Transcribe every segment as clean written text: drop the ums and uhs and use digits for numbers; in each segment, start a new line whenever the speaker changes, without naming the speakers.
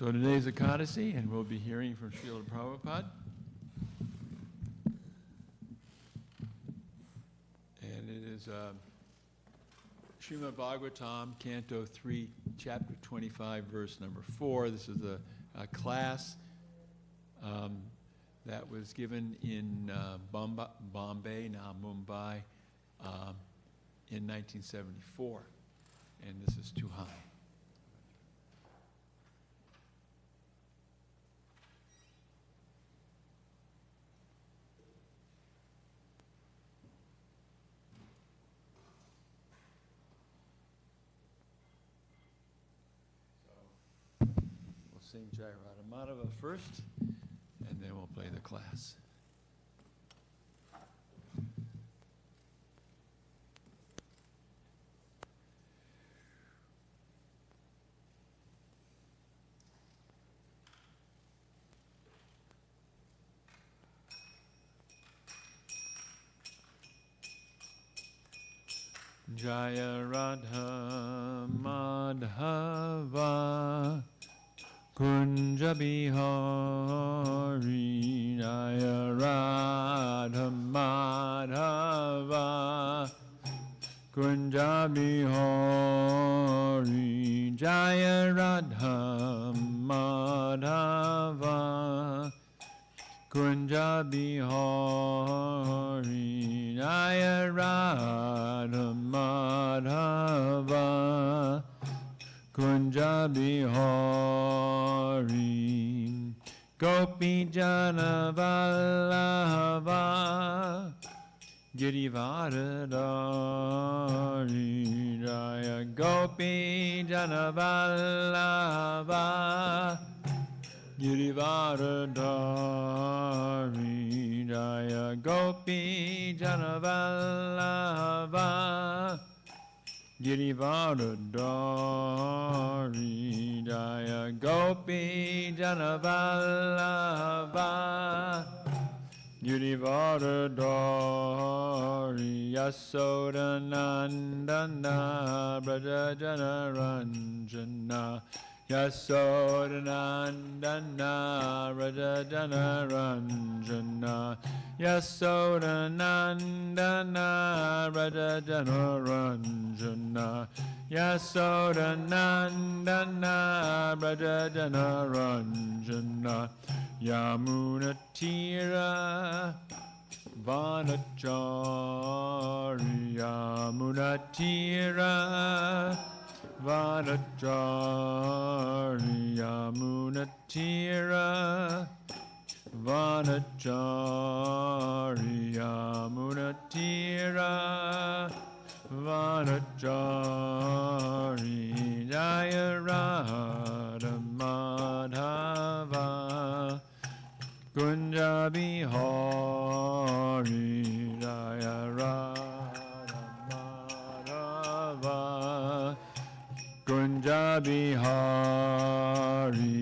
So today's ISKCON, and we'll be hearing from Srila Prabhupada. And it is Srimad Bhagavatam, Canto 3, Chapter 25, verse number 4. This is a class that was given in Bombay, now Mumbai, in 1974. And this is too high. Sing Jai Radha Madhava first, and then we'll play the class. Jaya Radha Madhava Kunja Bihari Jaya Radha Madhava Kunja Bihari Jaya Radha Madhava Kunja Bihari Jaya Radha Madhava Kunja Bihari Gopi Jana Vallabha Girivaradari Jaya Gopi Jana Vallabha Girivaradari Jaya Gopi Jana Vallabha Girivaradari Jaya Gopi Jana Vallabha Girivaradari Yasodanandana Braja Jana Ranjana Yasodanandana Braja Jana Ranjana Yasodanandana Braja Jana Ranjana Yasodanandana Braja Jana Ranjana Yamunatira Vanachari Yamunatira Vanachari Yamunatira Vanachari Yamunatira Vanachari Jaya Radha Madhava Kunja Bihari Jaya Radha Madhava Kunja Bihari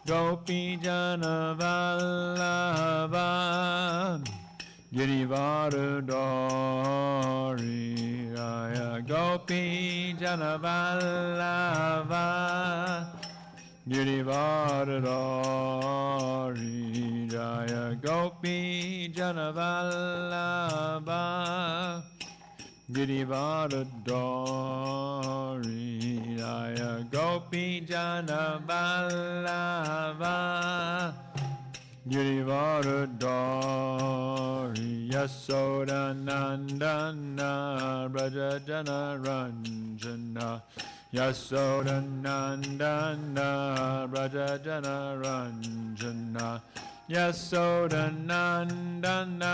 Gopi Jana Vallabha Girivaradari Jaya Gopi Jana Vallabha Girivaradari Jaya Gopi Jana Vallabha Girivaradari Jaya Gopi Jana Vallabha Girivaradari Yasodanandana Braja Jana Ranjana Yasodanandana Braja Jana Ranjana Yasodanandana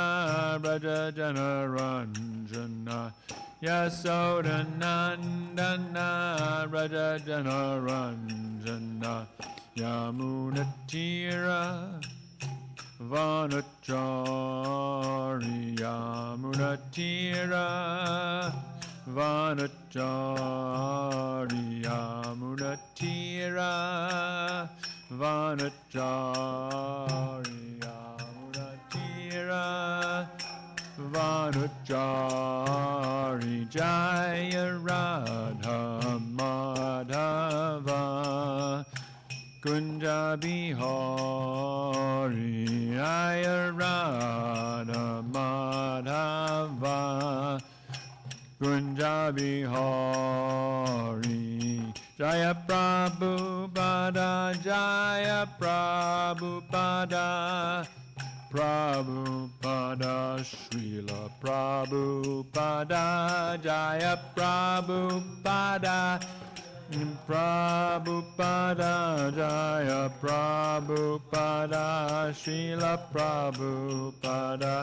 Braja Jana Ranjana Yasodanandana Braja Jana Ranjana Yamunatira Vanachari Yamunatira Vanachari Yamunatira Vanachari Yamunatira Vanachari Jaya Radha Madhava Bihari Jaya Radha Madhava Kunja Bihari Jaya Prabhupada Jaya Prabhupada Prabhupada Srila Prabhupada Jaya Prabhupada Prabhupada Jaya Prabhupada Srila Prabhupada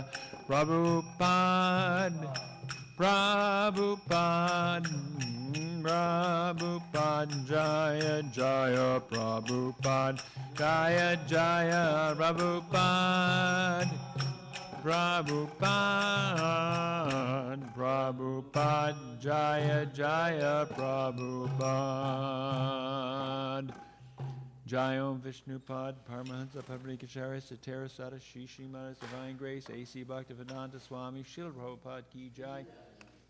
Prabhupada Prabhupada Prabhupada Jaya Jaya Prabhupada Jaya Jaya Prabhupada Prabhupada Prabhupada Jaya Jaya Prabhupada Jayom Vishnupad Paramahansa Pavrikacharya Satara Sada Shishi Manas Divine Grace A.C. Bhaktivedanta Swami Srila Prabhupada Ki Jai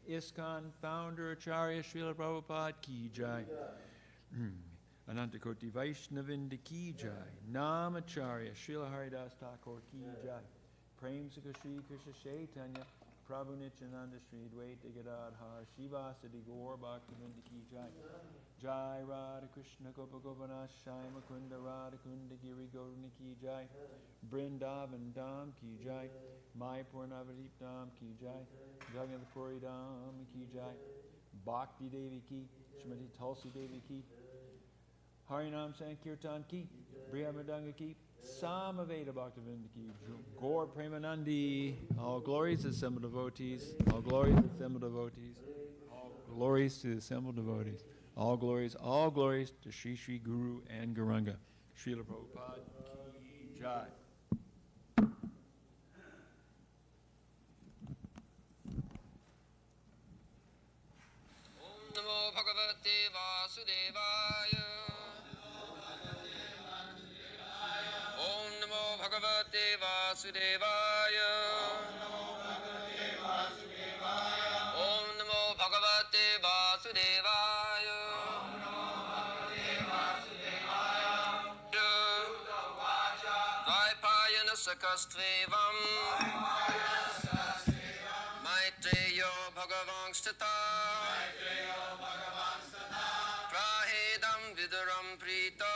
ISKCON Founder Acharya Srila Prabhupada Ki Jai Anantakoti Vaishnavinda Ki Jai Namacharya Srila Haridas Thakur Ki Jai Prem Sukha Shri Krishna Chaitanya Prabhu Nityananda Shri Dvaita Gadadhar Shivasadi Gaur Bhaktivinda Ki Jai Jai Radha Krishna Gopa Govana Shai Mukunda Radha Kunda Giri Gaurani Ki Jai Brindavan Dham Ki Jai Mayapur Navadip Dham Ki Jai Jagannath Puri Dham Ki Jai Bhakti Devi Ki Shrimati Tulsi Devi Ki Harinam Sankirtan Ki Brihamadanga Ki Samaveda Bhaktivinda Ki Gaur Premanandi All glories to the assembled devotees All glories to the assembled devotees All glories to the assembled devotees all glories to Shri Shri Guru and Gauranga. Srila Prabhupada Ki Jai.
Om Namo Bhagavate Vasudevaya. Om Namo Bhagavate Vasudevaya. Om Namo Bhagavate Vasudevaya. Dvaipayana Sakastvevam Maitreyo Bhagavangshtata Prahedam Viduram Prita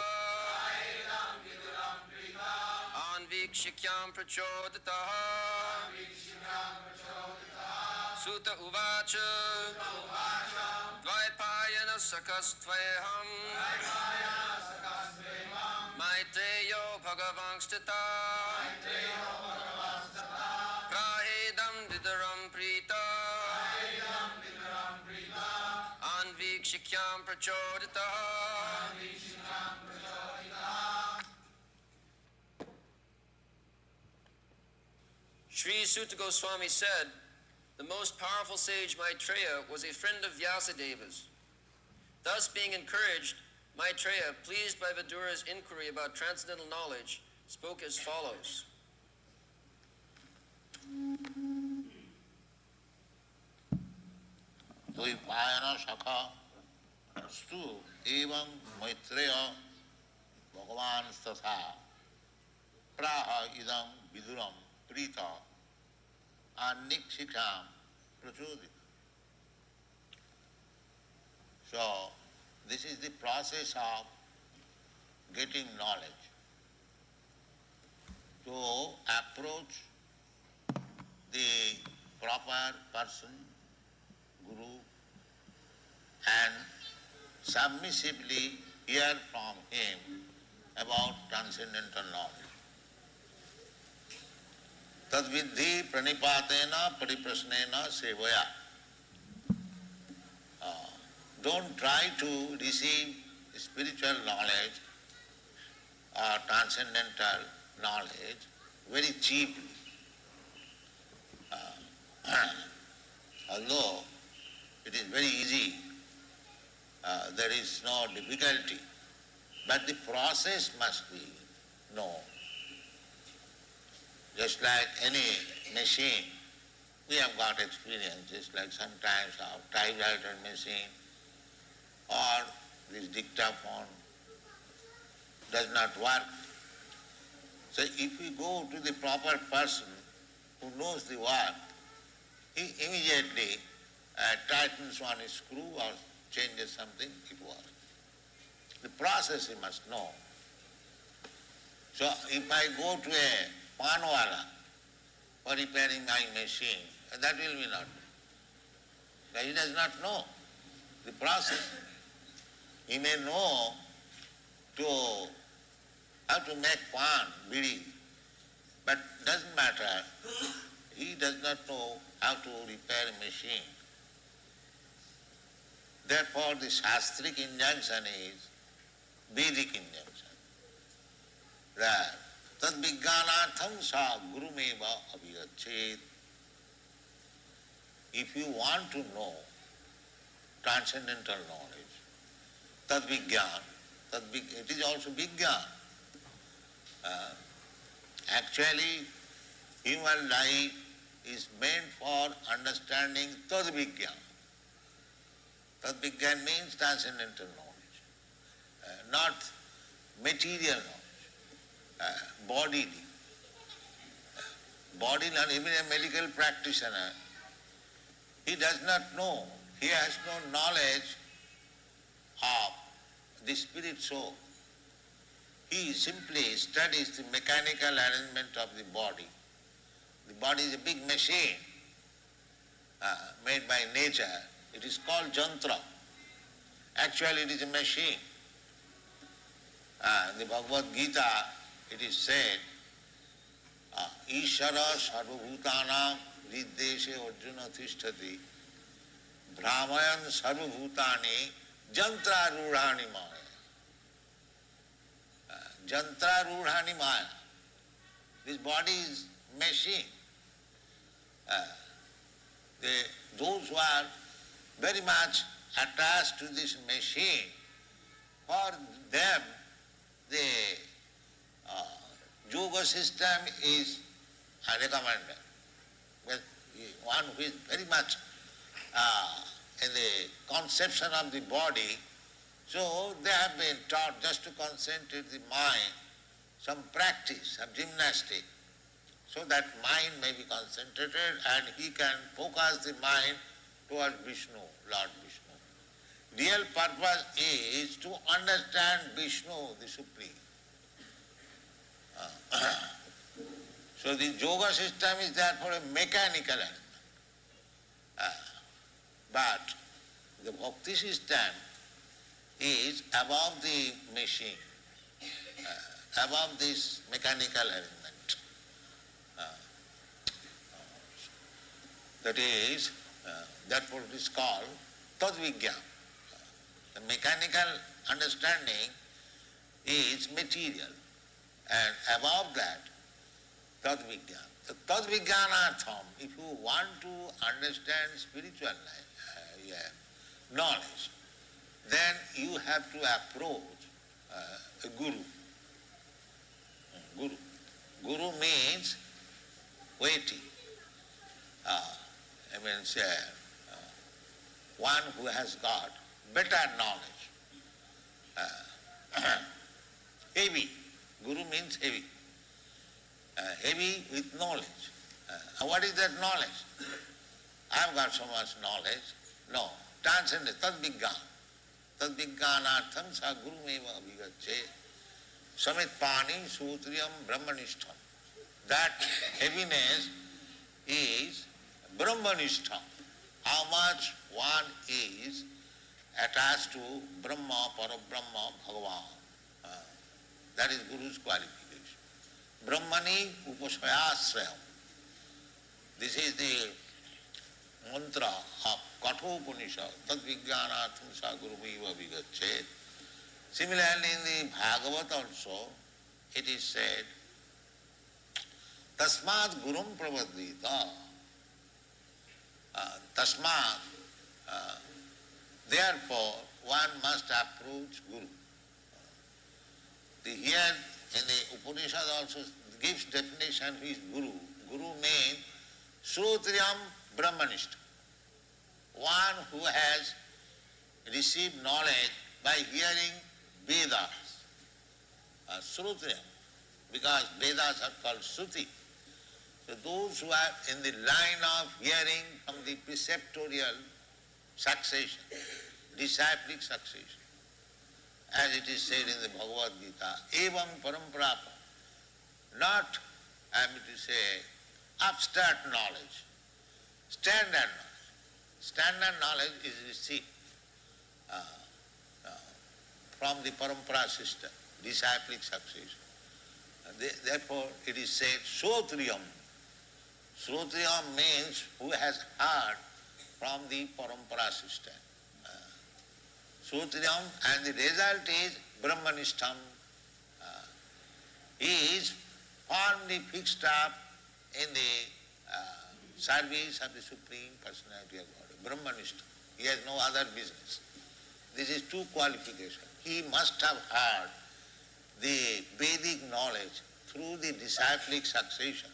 Anvikshikyam Prachodataha Sutta Uvacha Dvaipayana Sakastveham Maitreyo Bhagavangshtata Prahedam Viduram Prita Anvikshikyam Prachodataha Sri Sutta Goswami said, the most powerful sage Maitreya was a friend of Vyasadeva's. Thus being encouraged, Maitreya, pleased by Vidura's inquiry about transcendental knowledge, spoke as follows.
Dvaipayana Shakha Stu Evam Maitreya Bhagavan Statha Praha Idam Viduram Prita Anikshikam Prachudit. So, this is the process of getting knowledge. To approach the proper person, Guru, and submissively hear from him about transcendental knowledge. Tadvidhi pranipatena pariprasnena sevaya. Don't try to receive spiritual knowledge or transcendental knowledge very cheaply. Although it is very easy, there is no difficulty, but the process must be known. Just like any machine, we have got experience, just like sometimes our typewriter machine or this dictaphone, does not work. So if we go to the proper person who knows the work, he immediately tightens one screw or changes something, it works. The process he must know. So if I go to a panwala for repairing my machine, that will be not. He does not know the process. He may know how to make pan, bidi, but doesn't matter. He does not know how to repair a machine. Therefore, the Shastric injunction is Vedic injunction. That tad vijnanatham sa gurumeva abhigachet. If you want to know transcendental knowledge, tad vijnan, it is also vijnan. Actually, human life is meant for understanding tad vijnan. Tad vijnan means transcendental knowledge, not material knowledge, bodily. Body knowledge, even a medical practitioner, he does not know, he has no knowledge of the spirit soul. He simply studies the mechanical arrangement of the body. The body is a big machine made by nature. It is called jantra. Actually it is a machine. In the Bhagavad Gita it is said, Ishara sarvabhutanam viddeshe arjuna tishtati brahmayan sarvabhutani jantra rudhani maya. Jantra rudhani maya. This body is machine. Those who are very much attached to this machine, for them the yoga system is recommended. But one who is very much in the conception of the body, so they have been taught just to concentrate the mind, some practice of gymnastic, so that mind may be concentrated and he can focus the mind towards Vishnu, Lord Vishnu. Real purpose is to understand Vishnu, the Supreme. So the yoga system is therefore a mechanical element. But the bhakti system is above the machine, above this mechanical element. That is, therefore it is called tadvijnana. The mechanical understanding is material, and above that, tadvijnana. The tadvijnanatham, if you want to understand spiritual knowledge, then you have to approach a guru. Guru means weighty. One who has got better knowledge. Heavy. Guru means heavy. Heavy with knowledge. What is that knowledge? I have got so much knowledge. No. Transcendent. Tad vijnana. Tad vijnanatham sa gurumeva abhigacche. Samit pani sutriyam brahmanishtham. That heaviness is brahmanishtham. How much one is attached to Brahma, Parabrahma, Bhagavan. That is Guru's qualification. Brahmani upasayasrayam. This is the mantra of Kathopanishad. Tad vijnanatham sa gurumeva vigachet. Similarly in the Bhagavad also it is said, Tasmat gurum pravadita. Tasmat, therefore one must approach Guru. Here in the Upanishad also gives definition who is Guru. Guru means Srotriyam Brahmanishta. One who has received knowledge by hearing Vedas. Srutriyam, because Vedas are called Shruti. So those who are in the line of hearing from the preceptorial succession, disciplic succession, as it is said in the Bhagavad Gita, evam parampara, not, I mean to say, abstract knowledge, standard knowledge. Standard knowledge is received from the parampara system, disciplic succession. Therefore, it is said, Srotriyam. Srotriyam means who has heard from the parampara system. Srotriyam, and the result is Brahmanishtam. He is firmly fixed up in the service of the Supreme Personality of God. Brahmanishtam. He has no other business. This is two qualifications. He must have heard the Vedic knowledge through the disciplic succession.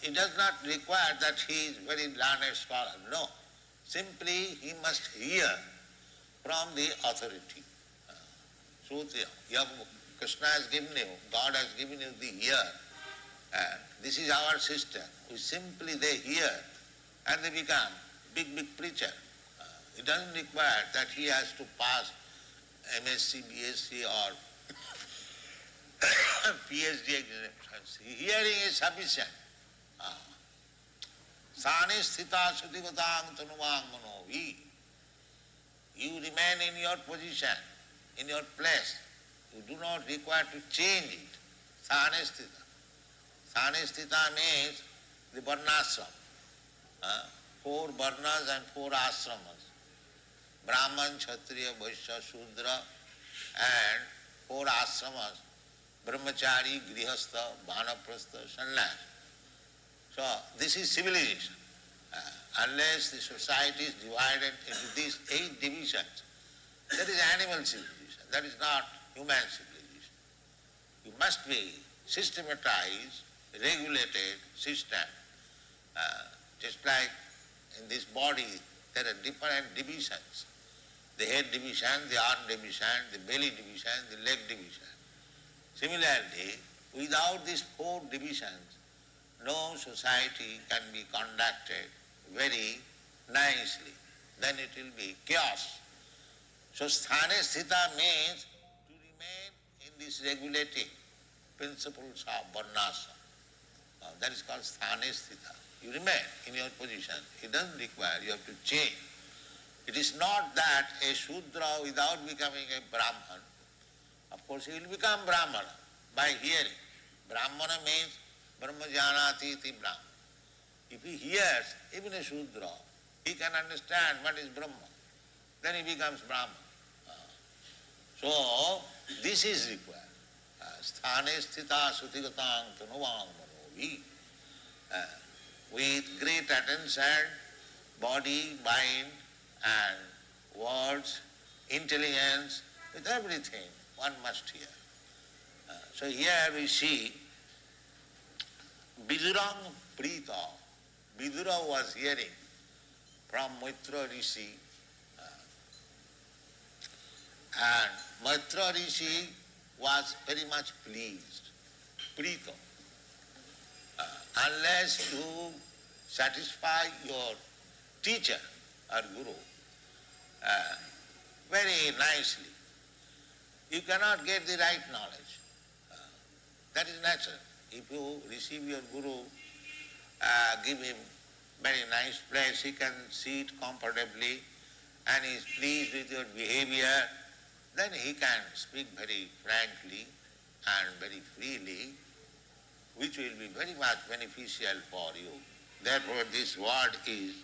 It does not require that he is very learned scholar. No. Simply he must hear from the authority. Krishna has given you, God has given you the ear. This is our system. We simply, they hear and they become big preacher. It doesn't require that he has to pass MSc, BSc or PhD examinations. Hearing is sufficient. Sthane sthita sutigatang tanuvang manovi. You remain in your position, in your place. You do not require to change it. Sthane sthita. Sthane sthita means the varnashram. 4 varnas and 4 ashramas. Brahman, Kshatriya, Vaishya, Shudra, and 4 ashramas. Brahmachari, Grihastha, Vanaprastha, Sannyas. So this is civilization. Unless the society is divided into these 8 divisions, that is animal civilization, that is not human civilization. You must be systematized, regulated system. Just like in this body, there are different divisions. The head division, the arm division, the belly division, the leg division. Similarly, without these 4 divisions, no society can be conducted very nicely. Then it will be chaos. So sthane sthita means to remain in these regulating principles of varnasa. That is called sthane sthita. You remain in your position. It doesn't require, you have to change. It is not that a Shudra without becoming a Brahman, of course he will become Brahmana by hearing. Brahmana means Brahmajanati iti Brahman. If he hears, even a Shudra, he can understand what is Brahma. Then he becomes Brahman. So, this is required. Sthane sthita sutigatang tanuvang manovi. With great attention, body, mind, and words, intelligence, with everything, one must hear. So here we see Vidurang Prita. Vidura was hearing from Maitra Rishi, and Maitra Rishi was very much pleased. Prita. Unless you satisfy your teacher or guru very nicely, you cannot get the right knowledge. That is natural. If you receive your guru, give him very nice place, he can sit comfortably and he is pleased with your behavior, then he can speak very frankly and very freely, which will be very much beneficial for you. Therefore this word is,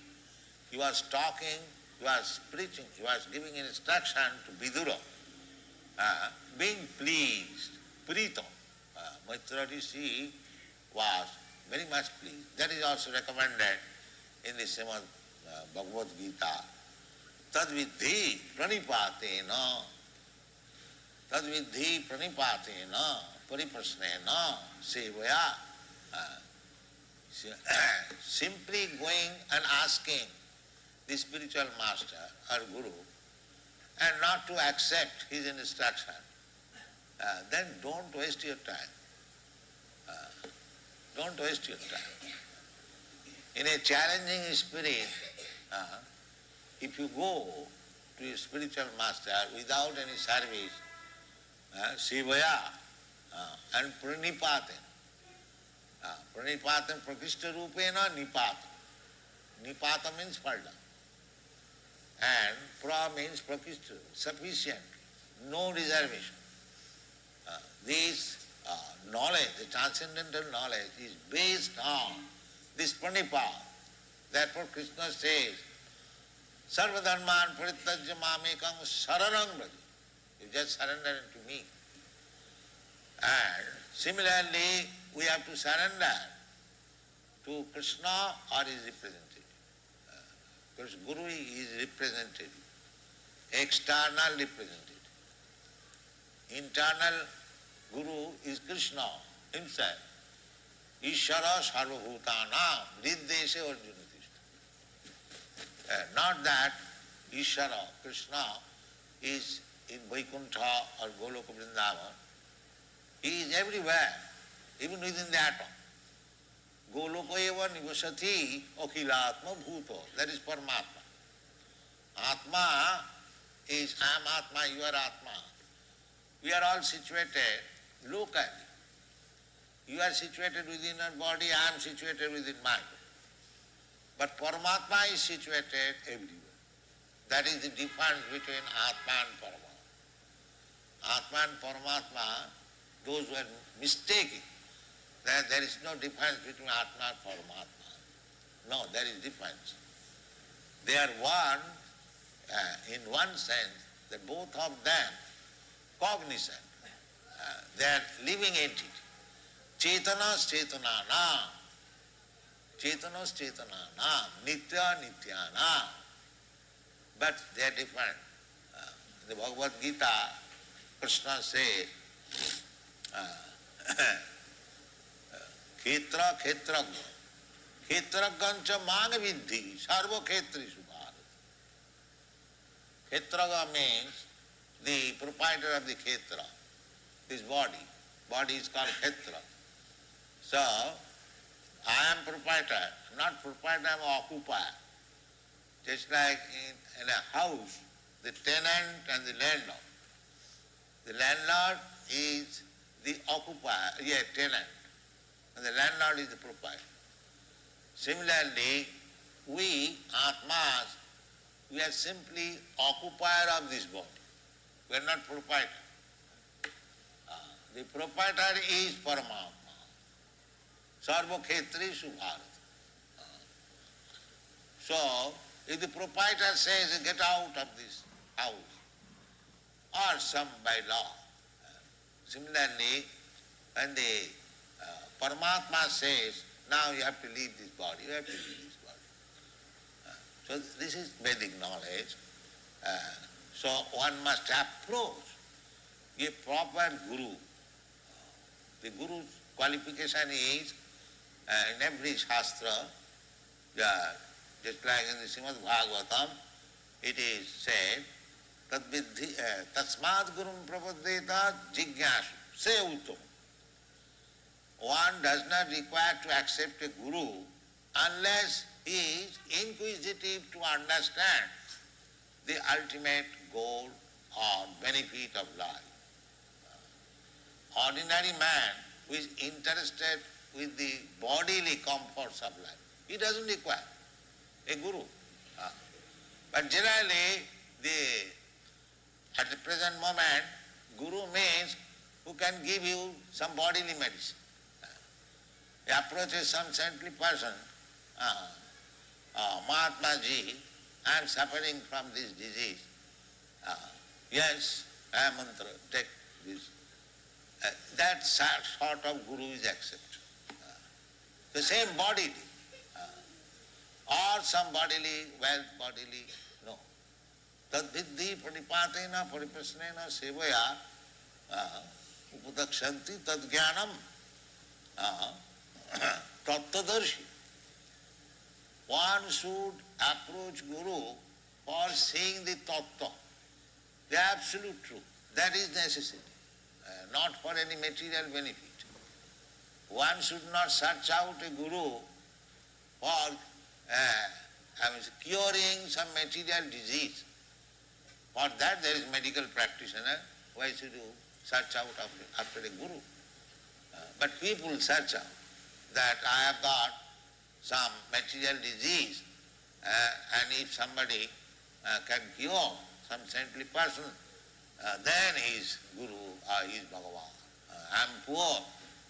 he was talking, he was preaching, he was giving instruction to Vidura, being pleased, Prito. Maitra Rishi was very much pleased. That is also recommended in the Srimad Bhagavad Gita. Tadvidhi pranipatena, tadvidhi pranipatena, pariprasnena, sevaya. Simply going and asking the spiritual master or guru and not to accept his instruction, then don't waste your time. Don't waste your time. In a challenging spirit, if you go to a spiritual master without any service, Sivaya and Pranipatam. Pranipatam prakishta rupena nipatam. Nipatam means fall down. And pra means prakishta, sufficient, no reservation. This knowledge, the transcendental knowledge, is based on this pranipata. Therefore Krishna says, Sarvadharman parityajya mamekam saranam braja. You just surrender to me. And similarly, we have to surrender to Krishna or his representative. Because Guru is representative, external representative. Internal Guru is Krishna himself. Ishara sarvabhutanam riddeshe arjunatishta. Not that Ishara, Krishna, is in Vaikuntha or Goloka Vrindavan. He is everywhere, even within the atom. Goloka eva nivasati akhilatma bhuto. That is Paramatma. Atma is I am Atma, you are Atma. We are all situated locally. You are situated within your body, I am situated within my body. But Paramatma is situated everywhere. That is the difference between Atma and Paramatma. Atma and Paramatma, those who are mistaken that there is no difference between Atma and Paramatma. No, there is difference. They are one, in one sense, that both of them cognizant. They are living entity. Chetanas chetananam. Chetanas chetananam. Nitya nityanam. But they are different. The Bhagavad Gita, Krishna says, Khetra khetragya. Khetragyancha manavidhi sarva khetri subhara. Khetraga means the proprietor of the khetra, his body. Body is called khetra. So, I am proprietor. I am not proprietor, I am occupier. Just like in a house, the tenant and the landlord. The landlord is the occupier, tenant, and the landlord is the proprietor. Similarly, we, Atmas, we are simply occupier of this body. We are not proprietor. The proprietor is Paramatma. Sarva khetri subharata. So, if the proprietor says, get out of this house, or some by law. Similarly, when the Paramatma says, now you have to leave this body, you have to leave this body. So this is Vedic knowledge. So one must approach a proper Guru. The Guru's qualification is, in every Shastra, just like in the Srimad Bhagavatam, it is said, Tasmad Gurum Prapaddeta Jigyasu, say Uttam. One does not require to accept a Guru unless he is inquisitive to understand the ultimate goal or benefit of life. Ordinary man who is interested with the bodily comforts of life, he doesn't require a Guru. But generally, at the present moment, Guru means who can give you some bodily medicine. He approaches some saintly person, Mahatma ji, I am suffering from this disease. Yes, I am mantra, take this. That sort of Guru is accepted. The same bodily. Or some bodily, wealth bodily, no. Tadviddhi pranipatena pariprasnena sevaya upadakshanti tadgyanam tattadarshi. One should approach Guru for seeing the tattva, the absolute truth. That is necessary. not for any material benefit. One should not search out a guru for curing some material disease. For that there is medical practitioner. Why should you search out after a guru? But people search out that I have got some material disease and if somebody can cure some saintly person, then he is Guru or he is Bhagavan. I am poor,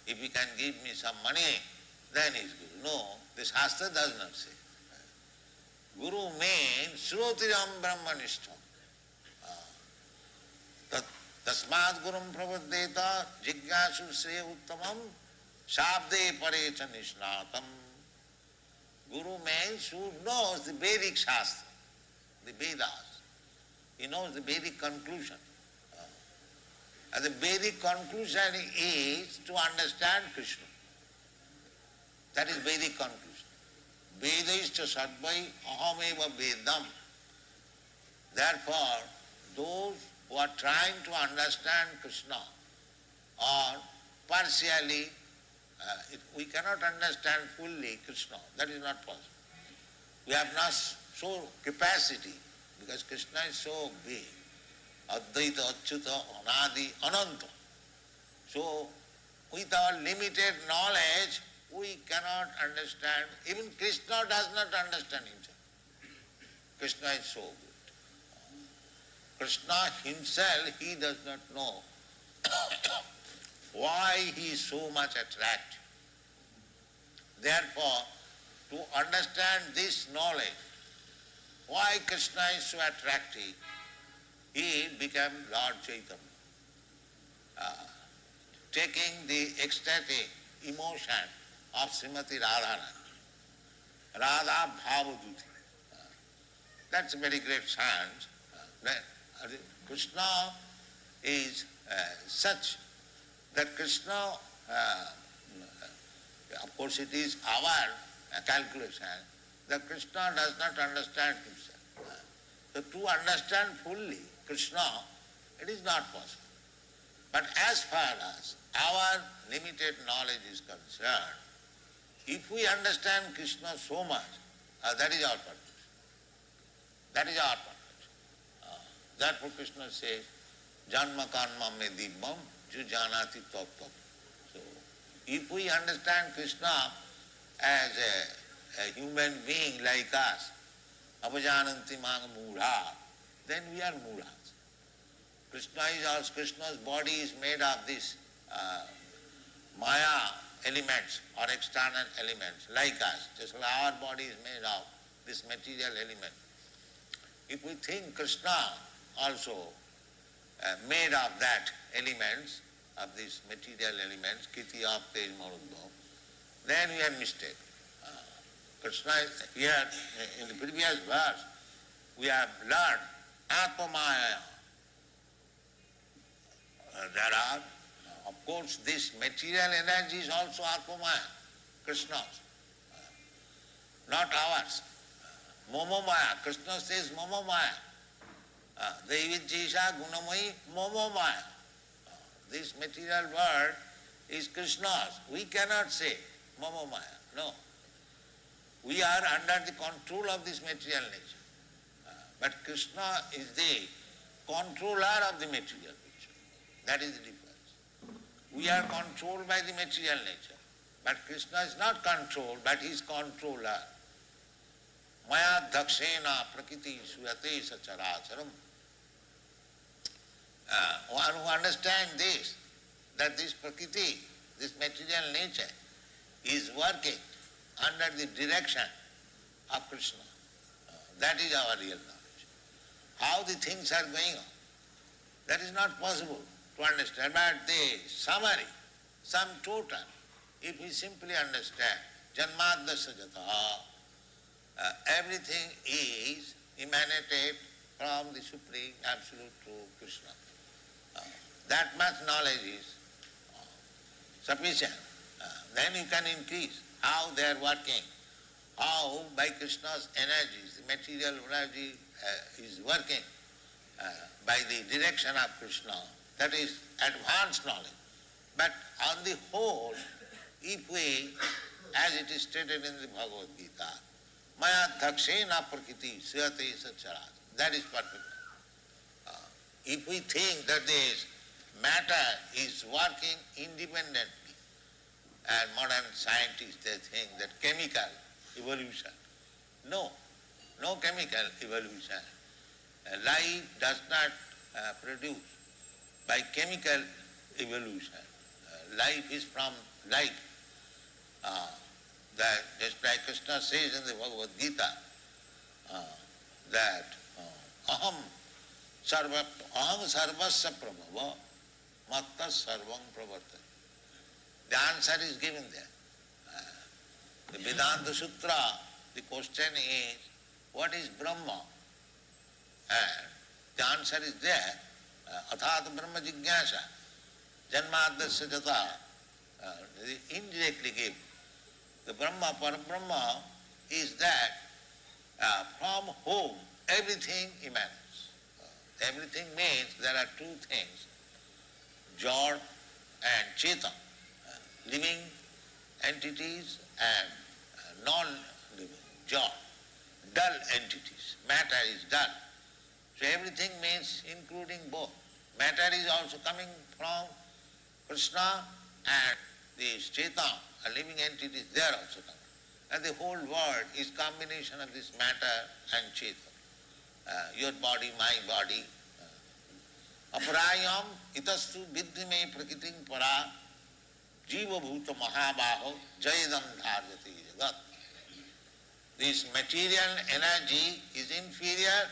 if he can give me some money, then he is Guru. No, the Shastra does not say. Guru means Shrotiram Brahmanishtam. Tasmad Gurum Pravaddeta Jigyasu Sreya Uttamam Shabde Parecha Nishnatam. Guru means who knows the Vedic Shastra, the Vedas. He knows the Vedic conclusion. And the Vedic conclusion is to understand Krishna. That is Vedic conclusion. Vedaischcha sadvai ahameva vedam. Therefore, those who are trying to understand Krishna or partially, we cannot understand fully Krishna. That is not possible. We have not so capacity because Krishna is so big. Advaita, Achyuta, Anadi, Ananta. So, with our limited knowledge, we cannot understand. Even Krishna does not understand himself. Krishna is so good. Krishna himself, he does not know why he is so much attractive. Therefore, to understand this knowledge, why Krishna is so attractive, he became Lord Chaitanya. Taking the ecstatic emotion of Srimati Radharani, Radha Bhavaduti. That's a very great science. Krishna is such that Krishna, of course it is our calculation, that Krishna does not understand himself. So to understand fully Krishna, it is not possible. But as far as our limited knowledge is concerned, if we understand Krishna so much, that is our purpose. That is our purpose. Therefore Krishna says, Janma karma me dibbam ju janati tattva. So, if we understand Krishna as a human being like us, apajananti mang mudha, then we are mudhas. Krishna's body is made of this maya elements or external elements like us. Just like our body is made of this material element. If we think Krishna also made of that elements, of these material elements, kiti apte marudbhav, then we are mistaken. Krishna is here in the previous verse, we have learned Atmamaya. There are, of course, this material energy is also Atmamaya, Krishna's, not ours. Momomaya, Krishna says Momomaya. Devijisha Gunamayi Momomaya. This material world is Krishna's. We cannot say Momomaya. No. We are under the control of this material nature. But Krishna is the controller of the material nature. That is the difference. We are controlled by the material nature. But Krishna is not controlled, but he is controller. Maya dakshena prakriti suyate sacharacharam. One who understands this, that this prakriti, this material nature, is working under the direction of Krishna. That is our real knowledge. How the things are going on, that is not possible to understand. But the summary, sum total, if we simply understand, janmadasya jataha, everything is emanated from the Supreme Absolute True Krishna. That much knowledge is sufficient. Then you can increase how they are working, how by Krishna's energies, the material energy is working by the direction of Krishna. that is advanced knowledge. But on the whole, if we, as it is stated in the Bhagavad Gita, Maya dhakshena prakriti suyate sacharat, that is perfect. If we think that this matter is working independently, and modern scientists, they think that chemical evolution. No chemical evolution. Life does not produce by chemical evolution. Life is from light. That just like Krishna says in the Bhagavad Gita, that aham sarvasya prabhava matta sarvam pravartati. The answer is given there. The Vedanta Sutra, the question is, what is Brahma? And the answer is there. Athat Brahma Jigyasa. Janmadasya Jata. Indirectly given. The Brahma, Parabrahma is that from whom everything emanates. Everything means there are two things, Jod and Chetan, living entities and non-living, Jod, dull entities. Matter is dull. So everything means including both. Matter is also coming from Krishna and the Chetan, a living entity is there also coming. And the whole world is combination of this matter and Chetan. Your body, my body. Aparayam itastu viddhime prakritim para jiva bhuta mahabaho jayadam dharjati jagat. This material energy is inferior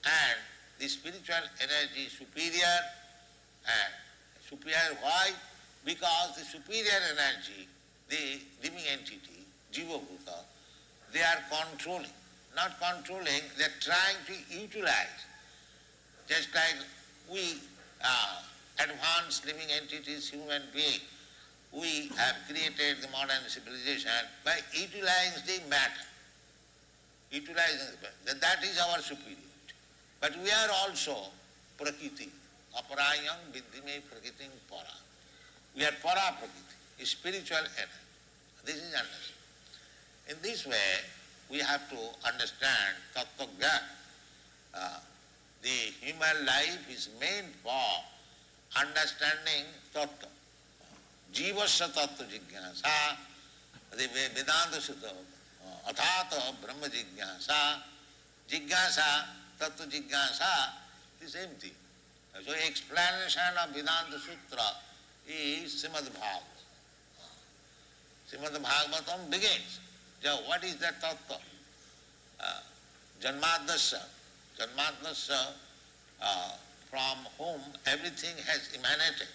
and the spiritual energy is superior. And superior why? Because the superior energy, the living entity, jiva bhuta, they are controlling. Not controlling, they are trying to utilize. Just like we advanced living entities, human beings, we have created the modern civilization by utilizing the matter. That is our superiority. But we are also prakriti. Aparayam viddhime prakritim para. We are para prakriti, spiritual energy. This is understood. In this way, we have to understand tattva jnana. The human life is meant for understanding tattva. Jivasya tattva jigyasa, the Vedanta Sutta, athata brahma jigyasa, jigyasa, tattva jigyasa, the same thing. So explanation of Vedanta Sutra is Srimad Bhagavatam. Srimad Bhagavatam begins. So what is that tattva? Janmadasya. Janmadasya, from whom everything has emanated,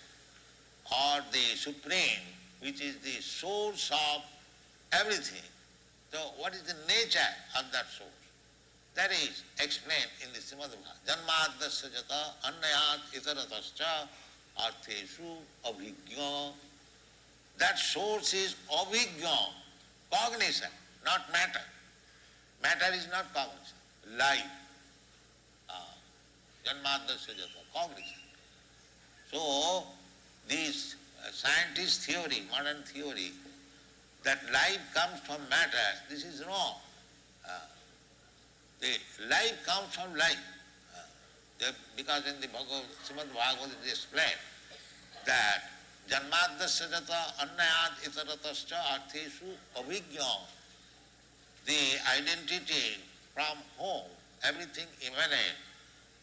or the Supreme, which is the source of everything. So what is the nature of that source? That is explained in the Srimad Bhagavatam. Janmadasya jata annayat itaratascha artheshu abhigya. That source is abhigya, cognizant, not matter. Matter is not cognizant. Life. Janmadasya jata, cognizant. So, this scientist theory, modern theory, that life comes from matter, this is wrong. The life comes from life. Because in the Srimad Bhagavatam it is explained that Janmadasya jata annayat itaratascha artheshu abhigya. The identity from whom everything emanates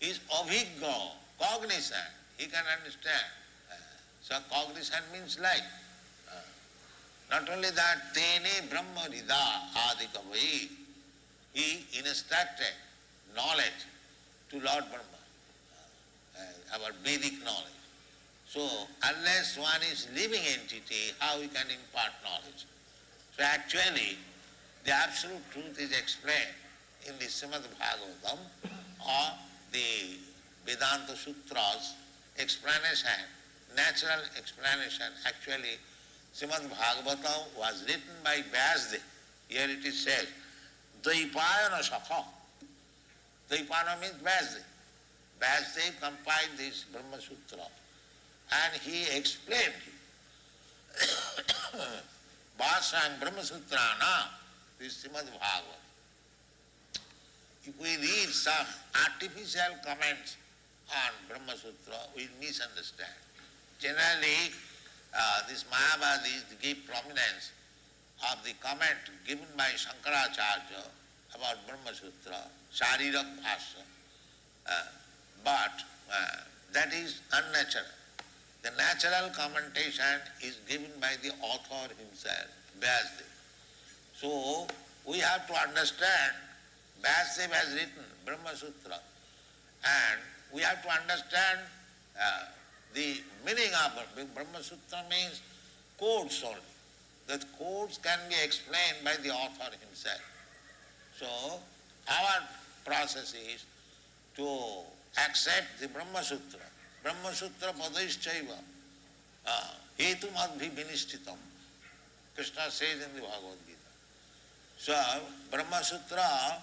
is abhigya, cognizant. He can understand. So cognizant means life. Not only that, tene brahma rida adikavai. He instructed knowledge to Lord Brahma, our Vedic knowledge. So unless one is living entity, how he can impart knowledge? So actually, the absolute truth is explained in the Srimad Bhagavatam or the Vedanta Sutras explanation, natural explanation. Actually, Srimad Bhagavatam was written by Vyasdev. Here it is said, Dvaipayana Sakha. Dvaipayana means Vyasdev. Vyasdev compiled this Brahma Sutra and he explained Bhāṣaṁ Brahmasutrānā, this Srimad Bhagavad. If we read some artificial comments on Brahma Sutra, we misunderstand. Generally, these Mayavadis give prominence of the comment given by Shankaracharya about Brahma Sutra, Sharirak Bhāṣa, but that is unnatural. The natural commentation is given by the author himself, Vyasadeva. So, we have to understand Vyasadeva has written Brahma Sutra, and we have to understand the meaning of Brahma Sutra means codes only. The codes can be explained by the author himself. So, our process is to accept the Brahma Sutra. Brahma Sutra padaishchaiva hetu madbhi vinishtitam. Krishna says in the Bhagavad Gita. So, Brahma Sutra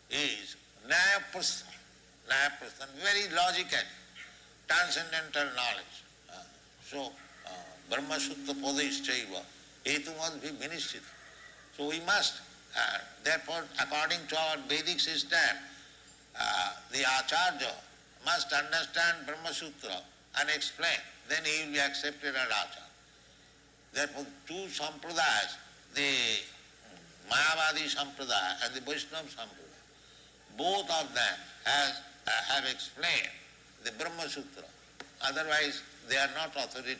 is Nyaya Prastha, very logical, transcendental knowledge. So, Brahma Sutra padaishchaiva hetu madbhi vinishtitam. So we must, therefore, according to our Vedic system, the Acharya must understand Brahma Sutra and explain, then he will be accepted as Acharya. Therefore, two sampradayas, the Mayavadi sampradaya and the Vaishnava sampradaya, both of them have explained the Brahma Sutra. Otherwise, they are not authority.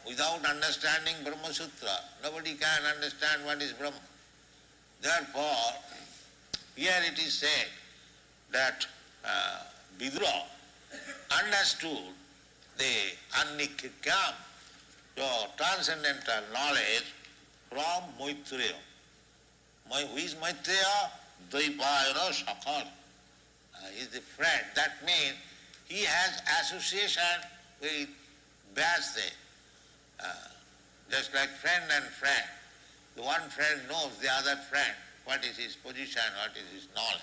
Without understanding Brahma Sutra, nobody can understand what is Brahma. Therefore, here it is said that Vidura understood the Annikyam, the transcendental knowledge, from Maitreya. Who is Maitreya? Dvaipayana Sakhar. He is the friend. That means he has association with Vyasadeva. Just like friend and friend. The one friend knows the other friend, what is his position, what is his knowledge.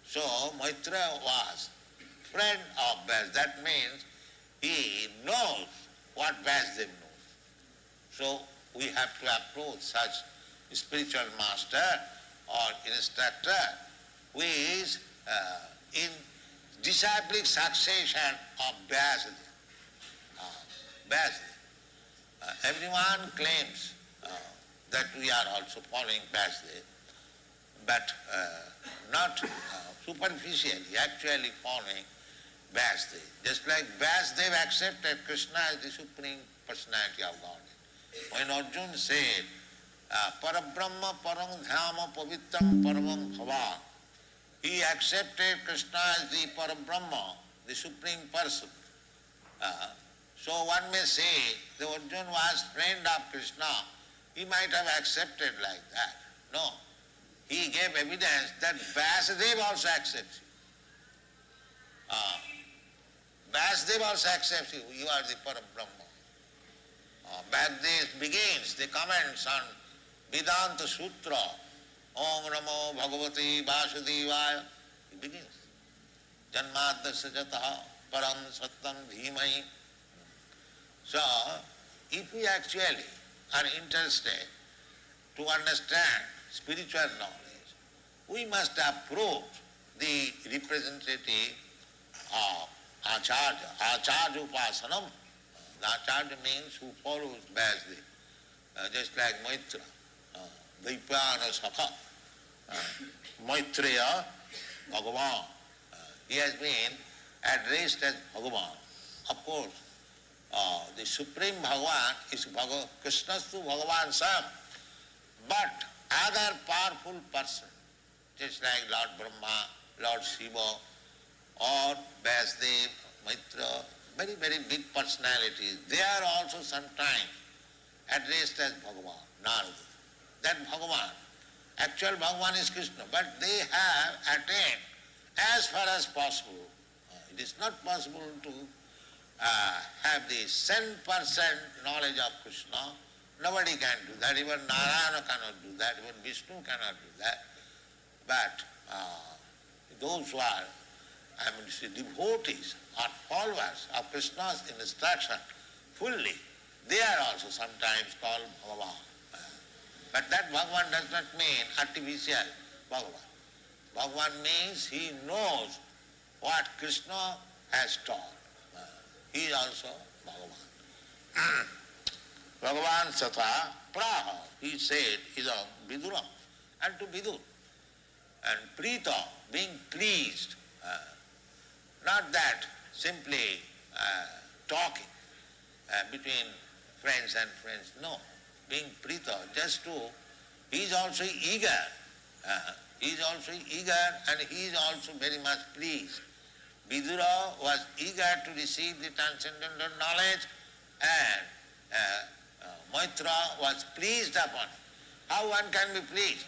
So Maitreya was friend of Vyasadeva. That means he knows what Vyasadeva knows. So we have to approach such spiritual master or instructor who is in disciplic succession of Vyasadeva. Everyone claims that we are also following Vyasadeva, but not superficially, actually following Vyasadeva. Just like Vyasadeva accepted Krishna as the Supreme Personality of Godhead. When Arjuna said, Parabrahma parang dhyama pavitram paramam bhavan, he accepted Krishna as the Parabrahma, the Supreme Person. So one may say the Arjuna was friend of Krishna, he might have accepted like that. No. He gave evidence that Vyasadeva also accepts you. Vyasadeva also accepts you. You are the Parabrahma. Vyasadeva begins the comments on Vedanta Sutra. Om Namo Bhagavate Vasudevaya. He begins. Janmadasya jataha param sattam dhimai. So, if we actually are interested to understand spiritual knowledge, we must approach the representative of Acharya. Acharya Upasanam. The Acharya means who follows Vyasadeva, just like Maitreya, Dvaipayana Sakha, Maitreya, Bhagavan. He has been addressed as Bhagavan. Of course, the Supreme Bhagavan is Krishna's to Bhagavan Sam, but other powerful person, just like Lord Brahma, Lord Shiva, or Vyasadeva, Maitreya, very, very big personalities, they are also sometimes addressed as Bhagavan, Narada. That Bhagavan, actual Bhagavan is Krishna, but they have attained as far as possible. It is not possible to have the 10% knowledge of Krishna. Nobody can do that. Even Narayana cannot do that. Even Vishnu cannot do that. But those who are devotees or followers of Krishna's instruction fully, they are also sometimes called Bhagavan. But that Bhagavan does not mean artificial Bhagavan. Bhagavan means he knows what Krishna has taught. He is also Bhagavan. Bhagavan Sata Praha, he said, is a Vidura, and to Vidur. And Prita, being pleased, not that simply talking between friends and friends, no. Being Prita, just to, he is also eager. He is also eager and he is also very much pleased. Vidura was eager to receive the transcendental knowledge and Maitra was pleased upon it. How one can be pleased?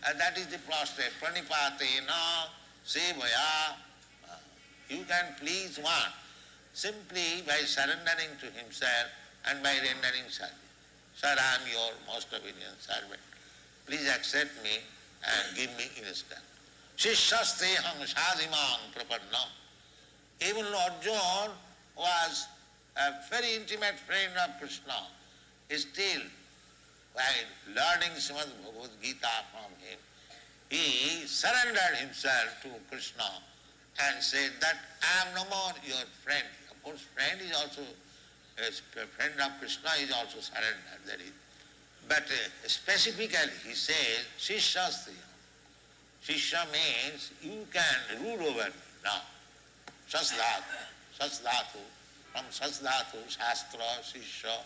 That is the prostrate. Pranipatena sevaya. You can please one simply by surrendering to himself and by rendering service. Sir, I am your most obedient servant. Please accept me and give me instant. Shishasteham sadhimam prapadnam. Even Lord John was a very intimate friend of Krishna. Still, while learning Srimad Bhagavad Gita from him, he surrendered himself to Krishna and said that I am no more your friend. Of course, friend is also, a friend of Krishna is also surrendered. That is. But specifically he says, Shishasteham. Shishya means you can rule over me now. Sasdhatu. From Sasdhatu, Shastra, Shishya,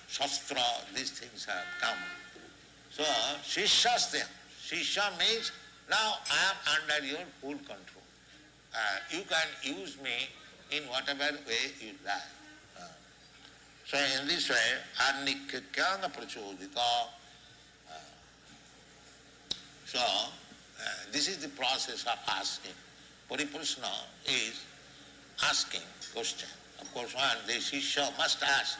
Shastra, these things have come. So, Shishastya. Shishya means now I am under your full control. You can use me in whatever way you like. So in this way, Arnikyana Prachodita. So this is the process of asking. Pariprashna is asking question. Of course, one, the Shishya must ask.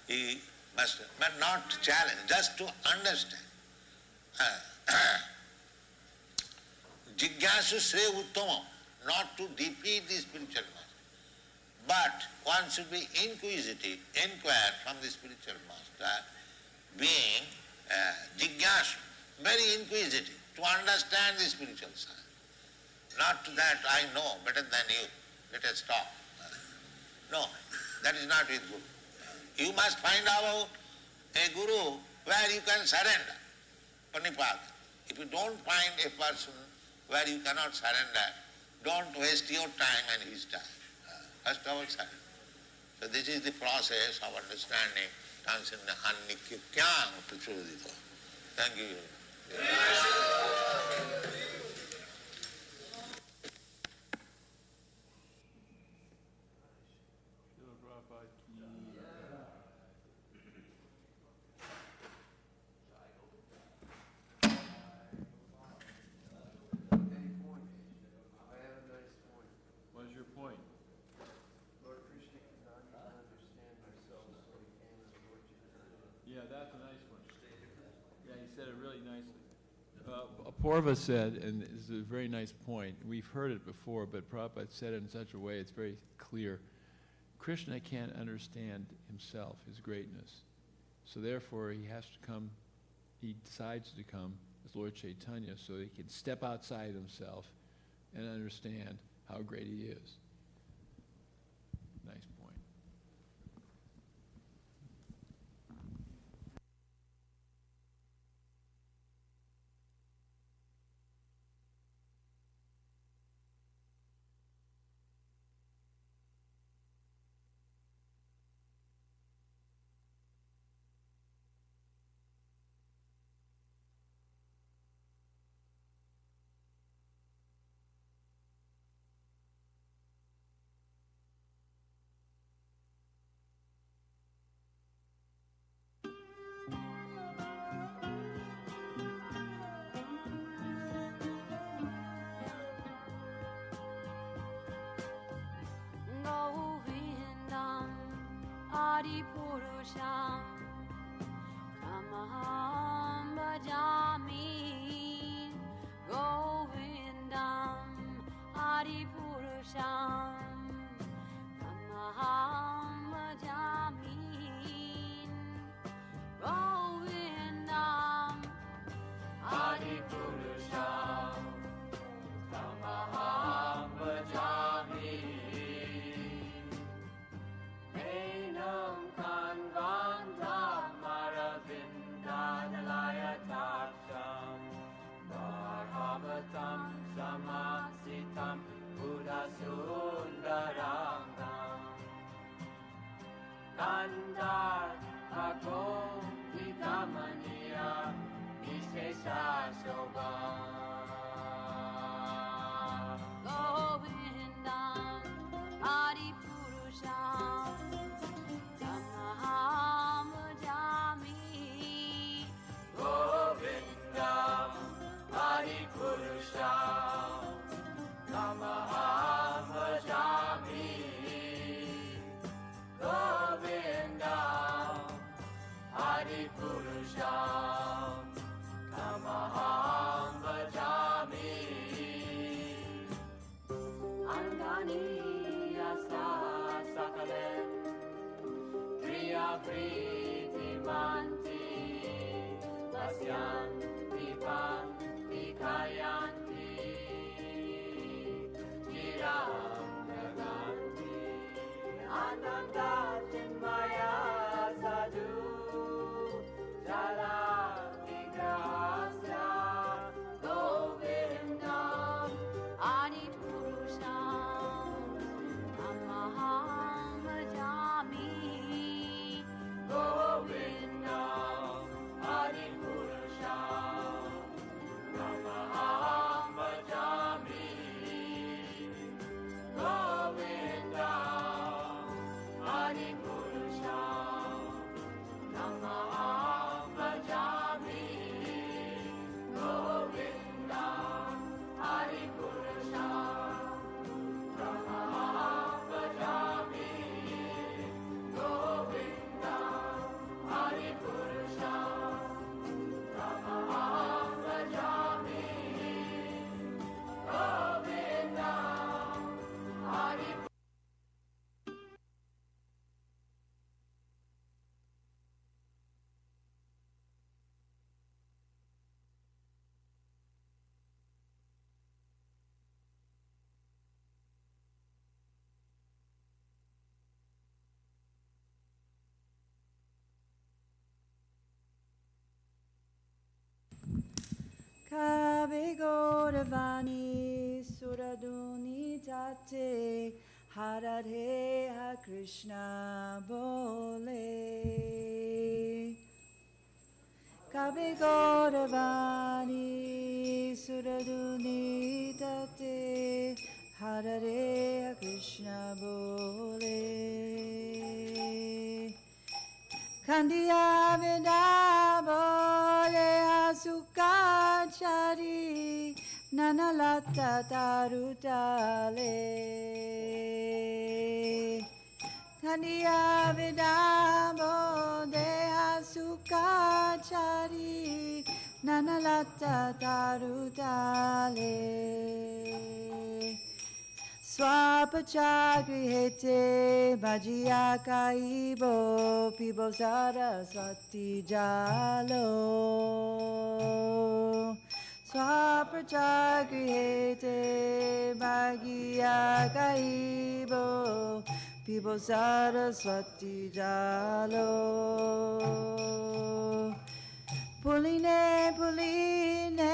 He must, but not challenge, just to understand. Jigyasu Sre Uttamam, not to defeat the spiritual master. But one should be inquisitive, inquire from the spiritual master, being Jigyasu, very inquisitive, to understand the spiritual side. Not that I know better than you, let us stop. No, that is not with Guru. You must find out a Guru where you can surrender, Panipada. If you don't find a person where you cannot surrender, don't waste your time and his time. First of all, surrender. So this is the process of understanding transcendental Annikyam Prachodita. Thank you.
Purva said, and this is a very nice point, we've heard it before, but Prabhupada said it in such a way it's very clear. Krishna can't understand himself, his greatness. So therefore he has to come, he decides to come as Lord Chaitanya so he can step outside himself and understand how great he is. Nice point.
Purusham Tamaham Bhajami Govindam Adi Govindam Adipurusham Tamaham Bhajami.
Govindam Adipurusham Tamaham Bhajami. Govindam Adipurusham Tamaham Bhajami. Angani Asa Sakalem Priya Priti Manti Vasyan Dipan Dikayanti Giram Naganti Ananda Chinmaya Sadhu Jala Vigrahasya Govindam
Adipurusham Tamaham Bhajami.
Govindam Adipurusham Tamaham Bhajami. Govindam Adipurusham Tamaham Bhajami. Govindam Adipurusham Tamaham Bhajami. Govindam Adipurusham Tamaham Bhajami. Govindam Adipurusham.
Kave Gauravani Suraduni Tate Haradhe Ha Krishna Bole Kave Gauravani Suraduni Tate Haradhe Ha Krishna Bole Kandiya Vida Bole Asukachari Nanalata Tarutale Kandiya Vida Bole Asukachari Nanalata Tarutale Swapachagrihete Bhajiya Kaibo Pibo Saraswati Jalo Swapachagrihete Bhajiya Kaibo Pibo Saraswati Jalo Puline Puline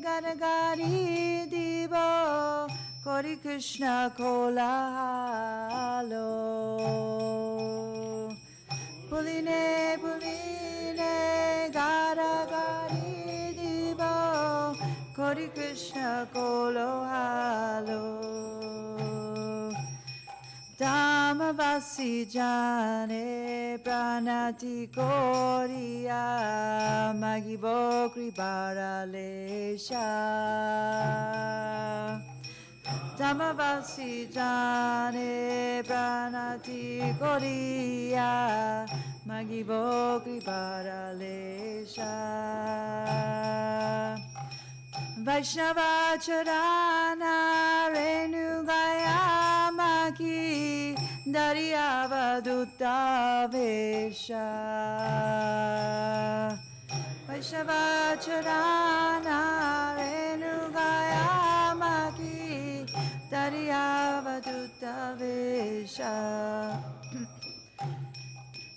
Garagari Dibo Kori Krishna Kola Halo Puline Puline Gara Gari Dibo Kori Krishna Kola Halo Dhamavasi Jane Pranati Koriya Magibo Kribara Lesha Dhamavasi Jane Pranati Koriya Magibo Kribara Lesha Vaishnava Charana Renu Gayamaki Daryavadutta Vesha Vaishnava Charana Renu Gayamaki Daryavadutta Vesha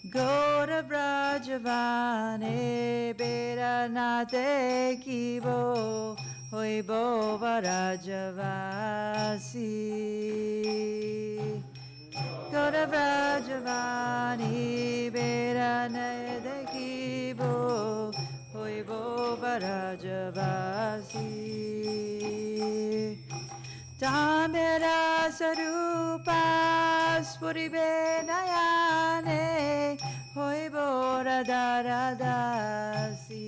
Gora Brajavane Beranate Kibo Hoibo Varajavasi Gora Brajavani Beranate Kibo Hoibo Varajavasi Brajavasi Tamera Sarupa Spuribe Nayane Hoi Bora Daradasi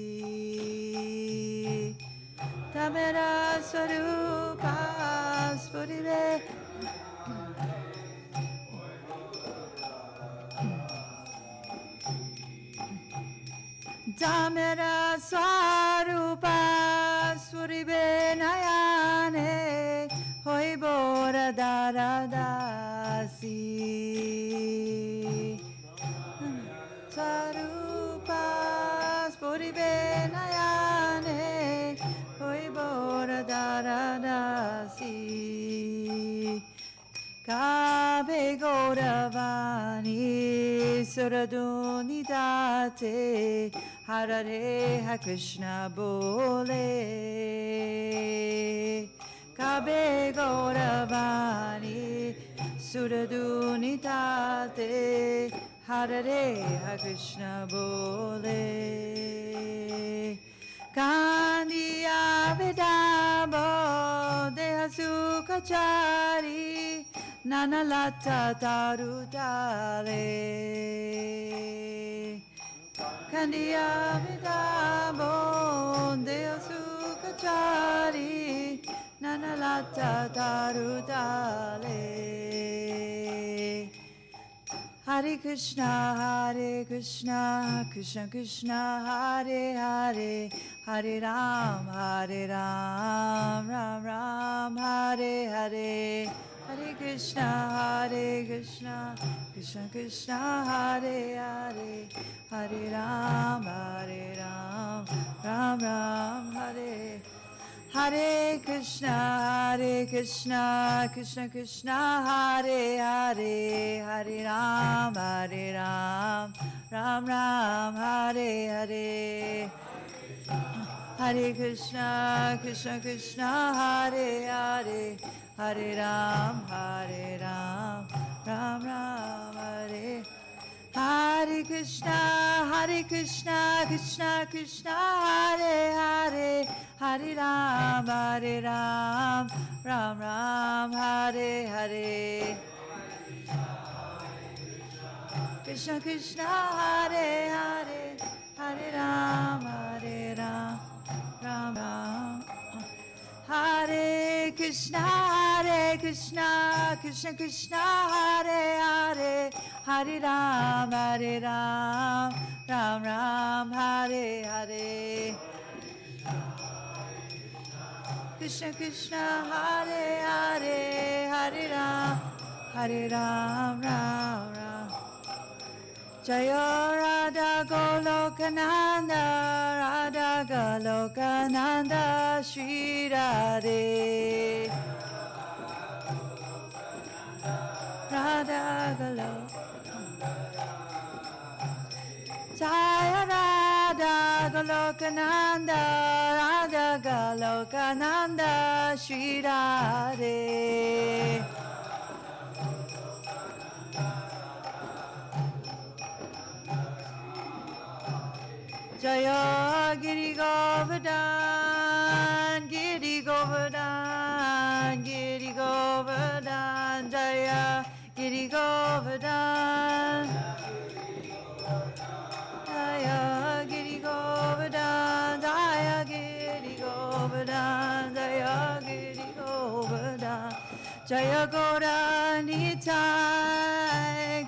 Tamera Sarupa Spuribe Tamera Sarupa Suribe Nayane Hoi Bora Daradasi Sarupa Suribe Nayane Hoi Bora Daradasi Kabe Gauravani Suraduni Date Harare Ha Krishna Bole Kabe Gauravani Suraduni Date Harare Ha Krishna Bole Kandiya Vedabo Dehasukachari Nanalata Tarutale Kandiya Vedabo Dehasukachari Nanalata Tarutale Hare Krishna, Krishna Krishna, Hare Hare, Hare Ram, Ram Ram, Hare Hare, Hare Krishna, Krishna Krishna, Hare Hare, Hare Ram, Ram Ram, Hare Hare Krishna, Krishna Krishna, Hare Hare, Hare Ram, Ram Ram, Hare Hare. Hare Krishna, Krishna, Hare Hare, Hare Ram, Ram Ram, Hare. Hare Krishna, Krishna Krishna, Hare Hare, Hare Ram, Ram Ram, Hare Hare. Krishna Krishna, Hare Hare, Hare Ram, Ram Ram. Hare Krishna, Krishna Krishna, Hare Hare, Hare Ram, Ram Ram, Hare Hare. Krishna Krishna, Hare Hare, Hare Ram, Ram Ram. Jaya Radha Golokananda, Radha Golokananda, Shri Radhe. Radha Golokananda. Jaya Radha Golokananda, Radha Golokananda, Shri Radhe. Jaya Giri Govardhan, Giri Govardhan, Giri Govardhan, Jaya Giri Govardhan. Jaya Giri Govardhan, Jaya Giri Govardhan, Jaya Giri Govardhan. Jaya Gauranitai,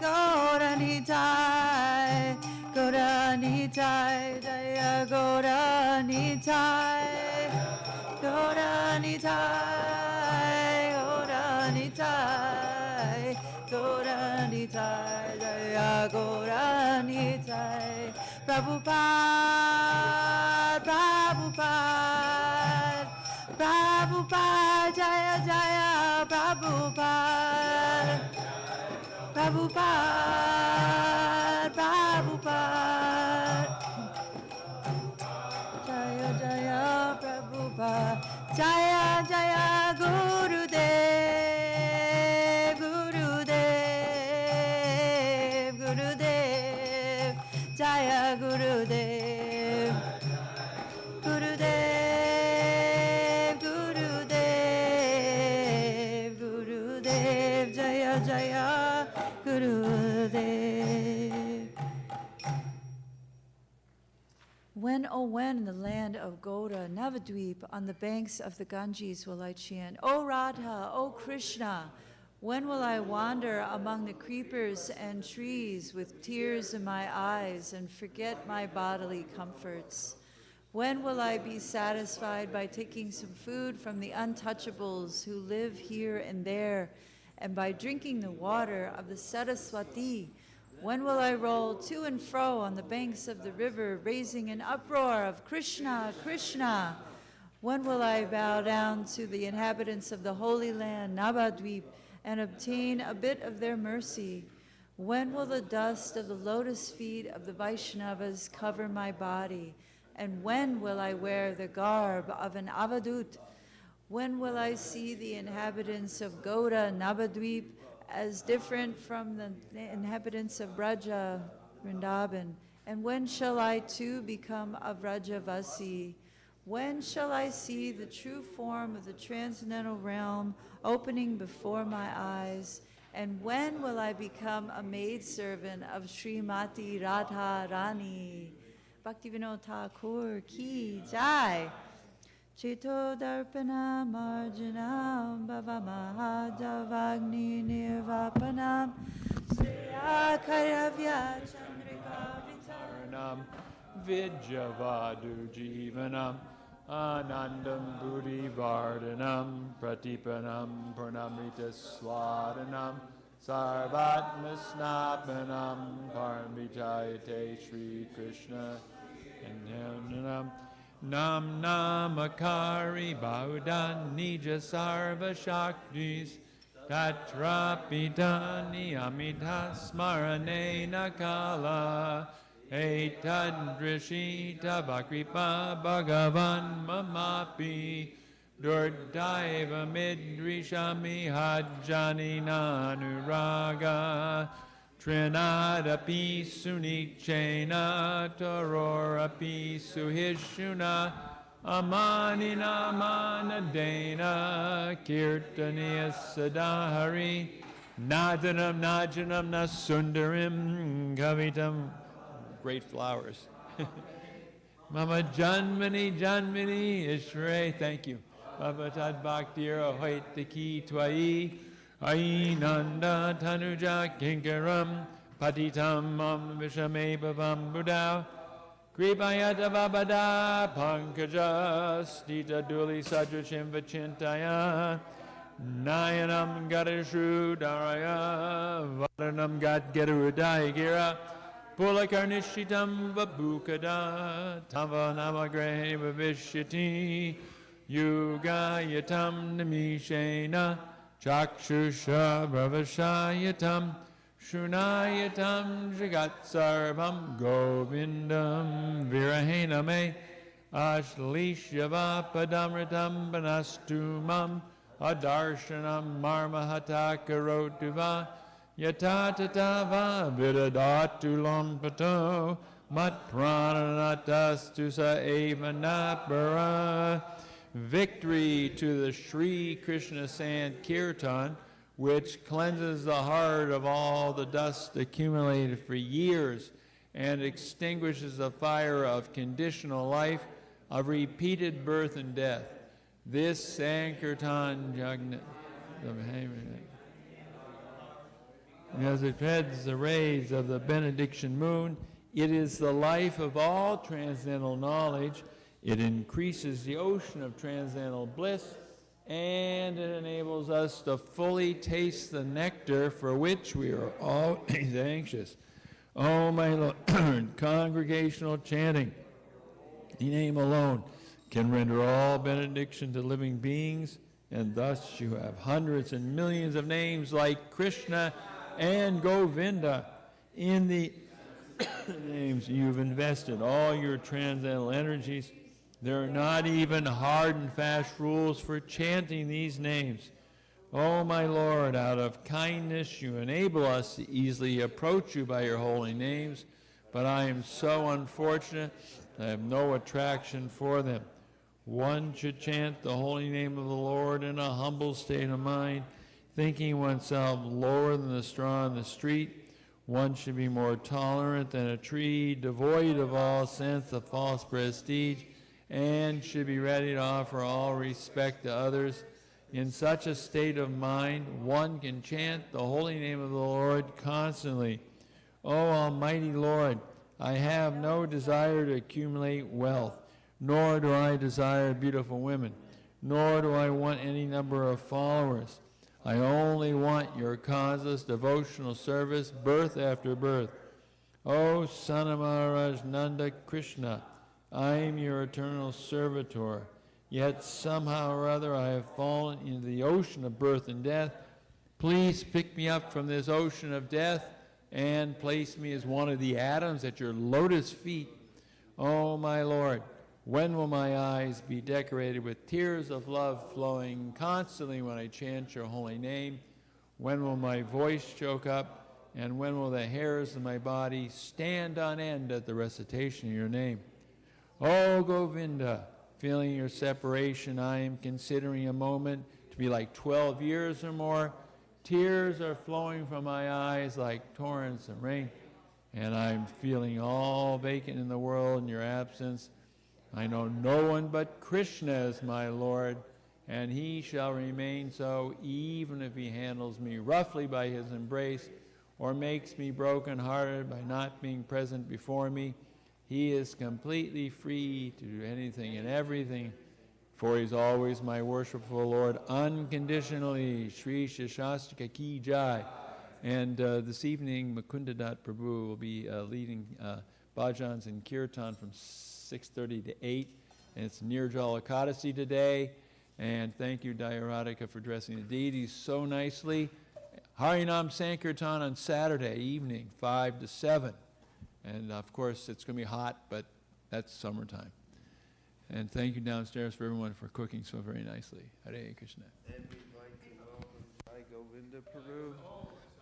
Gauranitai, Gauranitai, Jaya Gauranitai, Gauranitai, Gauranitai, Gauranitai, Jaya Gauranitai. Prabhupada, Prabhupada, Prabhupada, Jaya Jaya Prabhupada, Prabhupada, Prabhupada, Jaya Jaya Prabhupada, Jaya Jaya Gurudev, Gurudev, Gurudev, Jaya Gurudev, Gurudev. When, oh when, in the land of Goda, Navadweep, on the banks of the Ganges will I chant, O Radha, O Krishna, when will I wander among the creepers and trees with tears in my eyes and forget my bodily comforts? When will I be satisfied by taking some food from the untouchables who live here and there, and by drinking the water of the Saraswati? When will I roll to and fro on the banks of the river, raising an uproar of Krishna, Krishna? When will I bow down to the inhabitants of the Holy Land, Navadweep, and obtain a bit of their mercy? When will the dust of the lotus feet of the Vaishnavas cover my body? And when will I wear the garb of an avadut? When will I see the inhabitants of Goda, Navadweep, as different from the inhabitants of Braja, Vrindavan? And when shall I too become a Vrajavasi? When shall I see the true form of the transcendental realm opening before my eyes? And when will I become a maidservant of Srimati Radha Rani? Bhaktivinoda Thakur ki jai. Chito darpana marjanam bhava mahadavagni nirvapanam sriya kairavya chandrika
Varanam Vijavadu Jivanam Anandam Buddhi Vardhanam Pratipanam Purnamrita Swadanam Sarvatma Snapanam Paramvijayate Shri Krishna and Nam Namakari Baudan Nija Sarva Shaktis Tatrapitani Amita Smarane Nakala Etadrishita Bakripa Bhagavan Mamapi Durdaiva Midrishami Hajjani Nanuraga Trinadapi Sunichena Tororapi Suhishuna Amanina Manadena Kirtaniya Sadahari Nadanam Najanam Nasundarim Kavitam. Great flowers. Mama Janmani Janmani Ishre, thank you. Baba Tad Bhaktira Hoit Taki Twai Ainanda Tanuja Kinkaram Patitam Mam Vishame Bhavam Buddha Kripayata Babada Pankaja Stita Duli Sadrachim Vachintaya Nayanam Gadashu Daraya Vadanam Gad Gedurudaya Gira Pulakarnishitam Vabukada Tava Namagre Vavishyati Yuga Yatam Namishena Chakshusha Bravashayatam Shunayatam Jagatsarvam Govindam Virahename Ashlishyava Padamritam Banastumam Adarshanam Marmahata Karotuva Yatatatava Vidadatulam Pato Matprananatastusa Evanapara. Victory to the Sri Krishna Sankirtan, which cleanses the heart of all the dust accumulated for years and extinguishes the fire of conditional life, of repeated birth and death. This Sankirtan Jagna, as it treads the rays of the benediction moon, it is the life of all transcendental knowledge. It increases the ocean of transcendental bliss, and it enables us to fully taste the nectar for which we are always anxious. Oh, my Lord, congregational chanting, the name alone can render all benediction to living beings, and thus you have hundreds and millions of names like Krishna and Govinda. In the names you've invested all your transcendental energies. There are not even hard and fast rules for chanting these names. Oh, my Lord, out of kindness you enable us to easily approach you by your holy names, but I am so unfortunate I have no attraction for them. One should chant the holy name of the Lord in a humble state of mind, thinking oneself lower than the straw in the street. One should be more tolerant than a tree, devoid of all sense of false prestige, and should be ready to offer all respect to others. In such a state of mind, one can chant the holy name of the Lord constantly. O Almighty Lord, I have no desire to accumulate wealth, nor do I desire beautiful women, nor do I want any number of followers. I only want your causeless devotional service, birth after birth. O Son of Maharaj Nanda Krishna, I am your eternal servitor. Yet somehow or other I have fallen into the ocean of birth and death. Please pick me up from this ocean of death and place me as one of the atoms at your lotus feet. Oh, my Lord, when will my eyes be decorated with tears of love flowing constantly when I chant your holy name? When will my voice choke up? And when will the hairs of my body stand on end at the recitation of your name? Oh, Govinda, feeling your separation, I am considering a moment to be like 12 years or more. Tears are flowing from my eyes like torrents of rain, and I'm feeling all vacant in the world in your absence. I know no one but Krishna is my Lord, and he shall remain so even if he handles me roughly by his embrace or makes me broken-hearted by not being present before me. He is completely free to do anything and everything, for he's always my worshipful Lord unconditionally. Shri Shastastika Ki Jai. And this evening, Mukundadat Prabhu will be leading bhajans and kirtan from 6:30 to 8. And it's Nirjala Ekadasi today. And thank you, Dayaradika, for dressing the deities so nicely. Harinam Sankirtan on Saturday evening, 5 to 7. And of course, it's going to be hot, but that's summertime. And thank you downstairs for everyone for cooking so very nicely. Hare Krishna.
And we'd like to welcome Sai Govinda Prabhu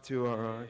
to our